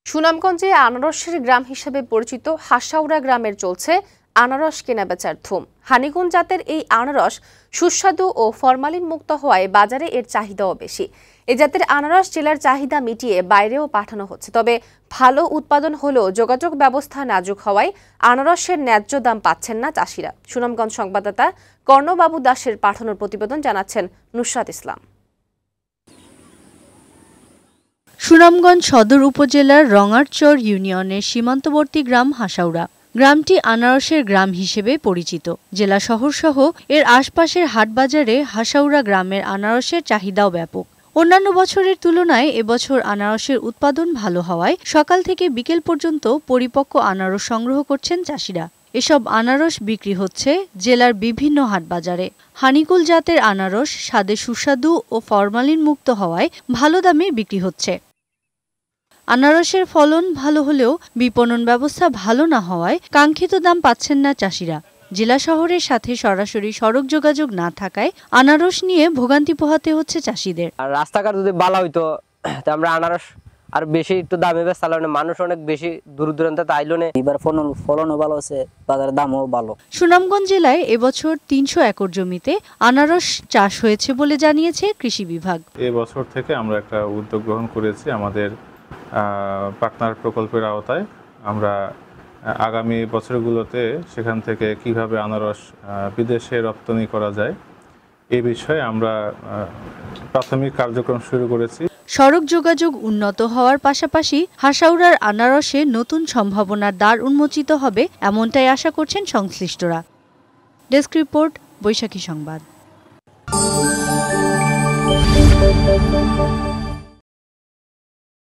সুনামগঞ্জে আনারসের গ্রাম হিসেবে পরিচিত হাসাউড়া গ্রামের চলছে আনারস কেনাবেচার ধুম। হানিগুন জাতের এই আনারস সুস্বাদু ও ফরমালিন মুক্ত হওয়ায় বাজারে এর চাহিদাও বেশি। এ জাতের আনারস জেলার চাহিদা মিটিয়ে বাইরেও পাঠানো হচ্ছে। তবে ভালো উৎপাদন হলেও যোগাযোগ ব্যবস্থা নাজুক হওয়ায় আনারসের ন্যায্য দাম পাচ্ছেন না চাষিরা। সুনামগঞ্জ সংবাদদাতা কর্ণবাবু দাসের পাঠানোর প্রতিবেদন জানাচ্ছেন নুসরাত ইসলাম। সুনামগঞ্জ সদর উপজেলার রঙারচর ইউনিয়নের সীমান্তবর্তী গ্রাম হাসাউড়া। গ্রামটি আনারসের গ্রাম হিসেবে পরিচিত। জেলা শহরসহ এর আশপাশের হাটবাজারে হাসাউড়া গ্রামের আনারসের চাহিদাও ব্যাপক। অন্যান্য বছরের তুলনায় এবছর আনারসের উৎপাদন ভালো হওয়ায় সকাল থেকে বিকেল পর্যন্ত পরিপক্ক আনারস সংগ্রহ করছেন চাষিরা। এসব আনারস বিক্রি হচ্ছে জেলার বিভিন্ন হাটবাজারে। হানিকুল জাতের আনারস স্বাদে সুস্বাদু ও ফরমালিন মুক্ত হওয়ায় ভালো দামে বিক্রি হচ্ছে। আনারসের ফলন ভালো হলেও বিপণন ব্যবস্থা ভালো না হওয়ায় কাঙ্ক্ষিত দাম পাচ্ছেন না চাষিরা। জেলা শহরের সাথে সরাসরি সড়ক যোগাযোগ না থাকায় আনারস নিয়ে ভোগান্তি পোহাতে হচ্ছে চাষিদের। আর রাস্তাঘাট যদি ভালো হইতো আমরা আনারস আর বেশি একটু দামে বেচালাম, মানুষ অনেক বেশি দূর দূরান্ত আইলো না। এবার ফলনও ভালো আছে, বাজারের দামও ভালো। সুনামগঞ্জ জেলায় এবছর ৩০০ একর জমিতে আনারস চাষ হয়েছে বলে জানিয়েছে কৃষি বিভাগ। এবছর থেকে আমরা একটা উদ্যোগ গ্রহণ করেছি। আমাদের পার্টনার প্রকল্পের আওতায় আমরা আগামী বছরগুলোতে সেখান থেকে কিভাবে আনারস বিদেশে রপ্তানি করা যায় এই বিষয়ে আমরা প্রাথমিক কার্যক্রম শুরু করেছি। সড়ক যোগাযোগ উন্নত হওয়ার পাশাপাশি হাসাউড়ার আনারসে নতুন সম্ভাবনার দ্বার উন্মোচিত হবে এমনটাই আশা করছেন সংশ্লিষ্টরা। ডেস্ক রিপোর্ট, বৈশাখী সংবাদ।